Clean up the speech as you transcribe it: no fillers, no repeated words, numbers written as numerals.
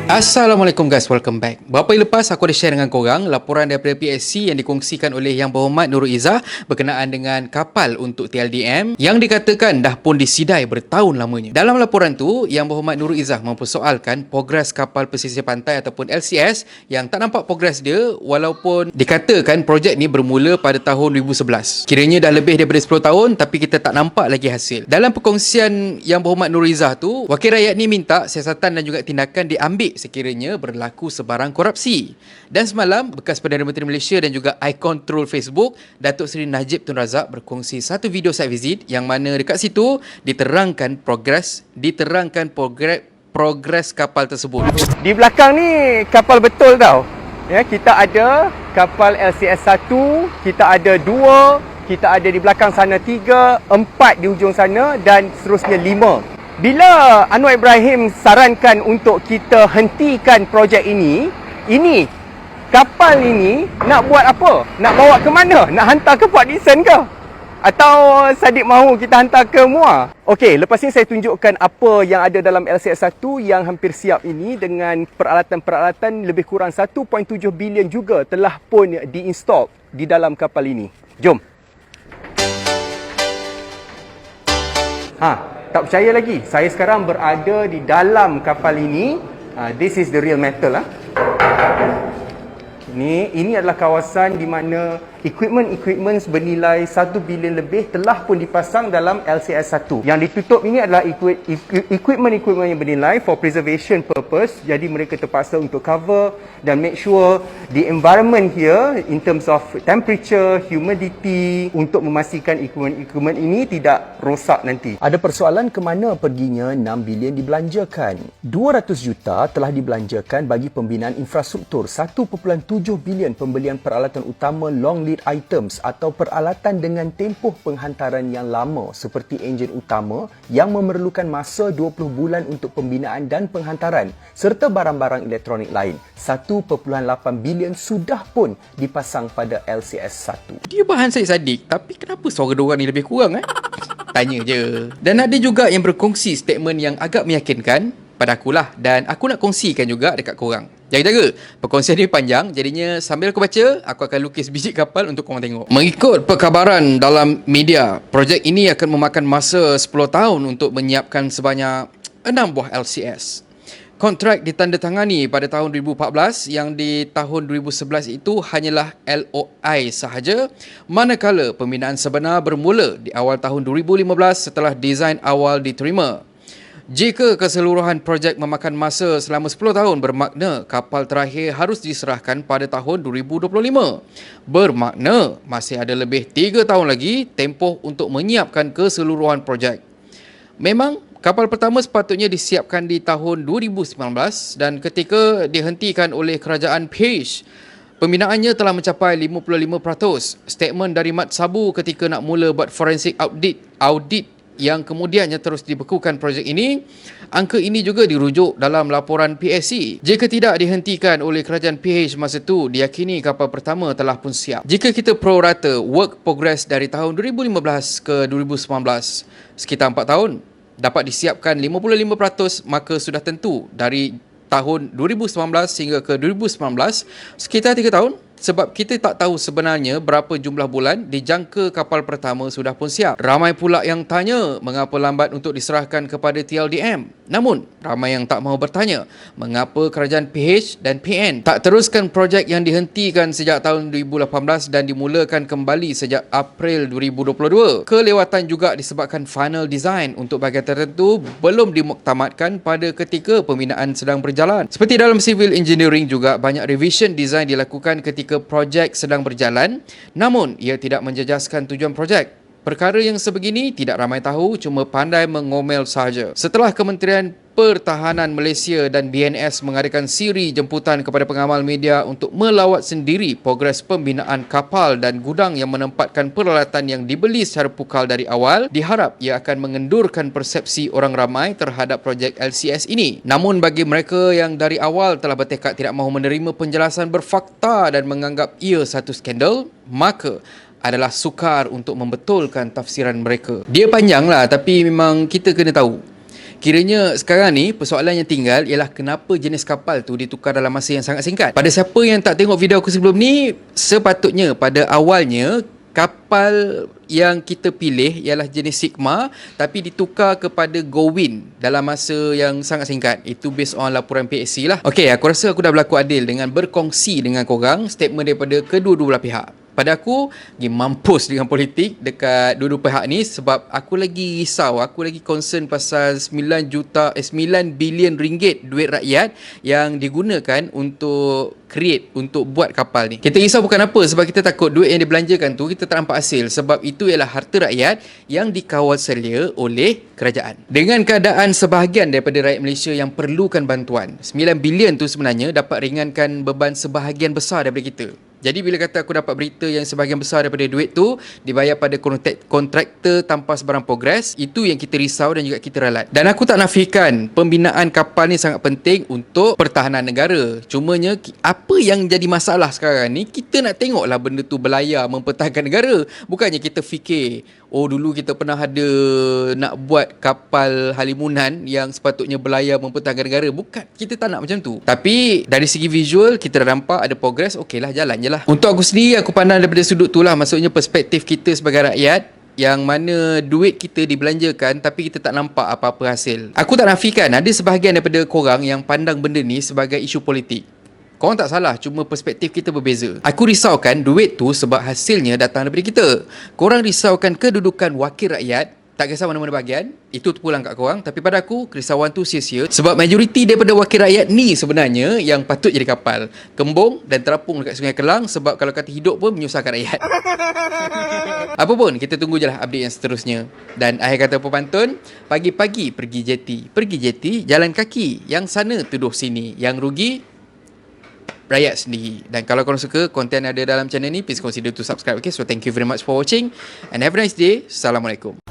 Assalamualaikum guys, welcome back. Beberapa hari lepas aku ada share dengan korang laporan daripada PSC yang dikongsikan oleh Yang Berhormat Nurul Izzah berkenaan dengan kapal untuk TLDM yang dikatakan dah pun disidai bertahun lamanya. Dalam laporan tu, Yang Berhormat Nurul Izzah mempersoalkan progres kapal pesisir pantai ataupun LCS yang tak nampak progres dia walaupun dikatakan projek ni bermula pada tahun 2011. Kiranya dah lebih daripada 10 tahun tapi kita tak nampak lagi hasil. Dalam perkongsian Yang Berhormat Nurul Izzah tu, wakil rakyat ni minta siasatan dan juga tindakan diambil sekiranya berlaku sebarang korupsi. Dan semalam, bekas Perdana Menteri Malaysia dan juga ikon troll Facebook, Datuk Seri Najib Tun Razak berkongsi satu video site visit yang mana dekat situ diterangkan progres kapal tersebut. Di belakang ni kapal betul tau. Ya, kita ada kapal LCS 1, kita ada 2, kita ada di belakang sana 3, 4 di hujung sana dan seterusnya 5. Bila Anwar Ibrahim sarankan untuk kita hentikan projek ini kapal ini nak buat apa? Nak bawa ke mana? Nak hantar ke Port Dickson ke? Atau Sadiq mahu kita hantar ke Muar? Okey, lepas ni saya tunjukkan apa yang ada dalam LCS 1 yang hampir siap ini dengan peralatan-peralatan lebih kurang 1.7 bilion juga telah pun diinstall di dalam kapal ini. Jom. Tak percaya lagi. Saya sekarang berada di dalam kapal ini. This is the real metal. Ini adalah kawasan di mana equipment bernilai 1 bilion lebih telah pun dipasang dalam LCS 1. Yang ditutup ini adalah equipment yang bernilai for preservation purpose. Jadi mereka terpaksa untuk cover dan make sure the environment here in terms of temperature, humidity untuk memastikan equipment ini tidak rosak nanti. Ada persoalan ke mana perginya 6 bilion dibelanjakan. 200 juta telah dibelanjakan bagi pembinaan infrastruktur. 1.7 bilion pembelian peralatan utama long lead items atau peralatan dengan tempoh penghantaran yang lama seperti enjin utama yang memerlukan masa 20 bulan untuk pembinaan dan penghantaran serta barang-barang elektronik lain. 1.8 bilion sudah pun dipasang pada LCS 1. Dia bahan Syed Saddiq, tapi kenapa suara diorang ni lebih kurang? Tanya je. Dan ada juga yang berkongsi statement yang agak meyakinkan pada akulah, dan aku nak kongsikan juga dekat korang. Jaga-jaga, perkongsian ni panjang, jadinya sambil aku baca, aku akan lukis biji kapal untuk korang tengok. Mengikut perkabaran dalam media, projek ini akan memakan masa 10 tahun untuk menyiapkan sebanyak 6 buah LCS. Kontrak ditandatangani pada tahun 2014 yang di tahun 2011 itu hanyalah LOI sahaja, manakala pembinaan sebenar bermula di awal tahun 2015 setelah desain awal diterima. Jika keseluruhan projek memakan masa selama 10 tahun, bermakna kapal terakhir harus diserahkan pada tahun 2025. Bermakna masih ada lebih 3 tahun lagi tempoh untuk menyiapkan keseluruhan projek. Memang kapal pertama sepatutnya disiapkan di tahun 2019 dan ketika dihentikan oleh kerajaan PH, pembinaannya telah mencapai 55%. Statement dari Mat Sabu ketika nak mula buat forensic audit yang kemudiannya terus dibekukan projek ini, angka ini juga dirujuk dalam laporan PSC. Jika tidak dihentikan oleh kerajaan PH masa itu, diyakini kapal pertama telah pun siap. Jika kita prorata work progress dari tahun 2015 ke 2019, sekitar 4 tahun, dapat disiapkan 55%, maka sudah tentu dari tahun 2019 hingga ke 2019, sekitar 3 tahun. Sebab kita tak tahu sebenarnya berapa jumlah bulan dijangka kapal pertama sudah pun siap. Ramai pula yang tanya mengapa lambat untuk diserahkan kepada TLDM. Namun, ramai yang tak mahu bertanya mengapa kerajaan PH dan PN tak teruskan projek yang dihentikan sejak tahun 2018 dan dimulakan kembali sejak April 2022. Kelewatan juga disebabkan final design untuk bahagian tertentu belum dimuktamadkan pada ketika pembinaan sedang berjalan. Seperti dalam civil engineering juga, banyak revision design dilakukan ketika projek sedang berjalan, namun ia tidak menjejaskan tujuan projek. Perkara yang sebegini tidak ramai tahu, cuma pandai mengomel sahaja. Setelah Kementerian Pertahanan Malaysia dan BNS mengadakan siri jemputan kepada pengamal media untuk melawat sendiri progres pembinaan kapal dan gudang yang menempatkan peralatan yang dibeli secara pukal dari awal, diharap ia akan mengendurkan persepsi orang ramai terhadap projek LCS ini. Namun bagi mereka yang dari awal telah bertekad tidak mahu menerima penjelasan berfakta dan menganggap ia satu skandal, maka adalah sukar untuk membetulkan tafsiran mereka. Dia panjang lah, tapi memang kita kena tahu Kiranya sekarang ni persoalan yang tinggal ialah kenapa jenis kapal tu ditukar dalam masa yang sangat singkat. Pada siapa yang tak tengok video aku sebelum ni, sepatutnya pada awalnya kapal yang kita pilih ialah jenis Sigma tapi ditukar kepada Gowind dalam masa yang sangat singkat. Itu based on laporan PSC lah. Okay, aku rasa aku dah berlaku adil dengan berkongsi dengan korang statement daripada kedua-dua belah pihak. Pada aku, pergi mampus dengan politik dekat dua-dua pihak ni sebab aku lagi risau, aku lagi concern pasal 9 bilion ringgit duit rakyat yang digunakan untuk untuk buat kapal ni. Kita risau bukan apa, sebab kita takut duit yang dibelanjakan tu kita tak nampak hasil, sebab itu ialah harta rakyat yang dikawal selia oleh kerajaan. Dengan keadaan sebahagian daripada rakyat Malaysia yang perlukan bantuan, 9 bilion tu sebenarnya dapat ringankan beban sebahagian besar daripada kita. Jadi bila kata aku dapat berita yang sebahagian besar daripada duit tu dibayar pada kontraktor tanpa sebarang progres, itu yang kita risau dan juga kita ralat. Dan aku tak nafikan pembinaan kapal ni sangat penting untuk pertahanan negara. Cumanya apa yang jadi masalah sekarang ni, kita nak tengoklah benda tu berlayar mempertahankan negara. Bukannya kita fikir, oh dulu kita pernah ada nak buat kapal halimunan yang sepatutnya berlayar mempertahankan negara. Bukan, kita tak nak macam tu. Tapi dari segi visual kita dah nampak ada progres, okeylah, jalan je lah. Untuk aku sendiri, aku pandang daripada sudut tu lah, maksudnya perspektif kita sebagai rakyat yang mana duit kita dibelanjakan tapi kita tak nampak apa-apa hasil. Aku tak nafikan ada sebahagian daripada korang yang pandang benda ni sebagai isu politik. Korang tak salah, cuma perspektif kita berbeza. Aku risaukan duit tu sebab hasilnya datang daripada kita. Korang risaukan kedudukan wakil rakyat, tak kisah mana-mana bahagian, itu terpulang kat korang. Tapi pada aku, kerisauan tu sia-sia. Sebab majoriti daripada wakil rakyat ni sebenarnya yang patut jadi kapal. Kembung dan terapung dekat Sungai Kelang, sebab kalau kata hidup pun menyusahkan rakyat. Apa pun, kita tunggu je lah update yang seterusnya. Dan akhir kata pepantun, pagi-pagi pergi jeti. Pergi jeti, jalan kaki. Yang sana tuduh sini. Yang rugi, rakyat sendiri. Dan kalau korang suka konten ada dalam channel ni, please consider to subscribe. Okay, so thank you very much for watching and have a nice day. Assalamualaikum.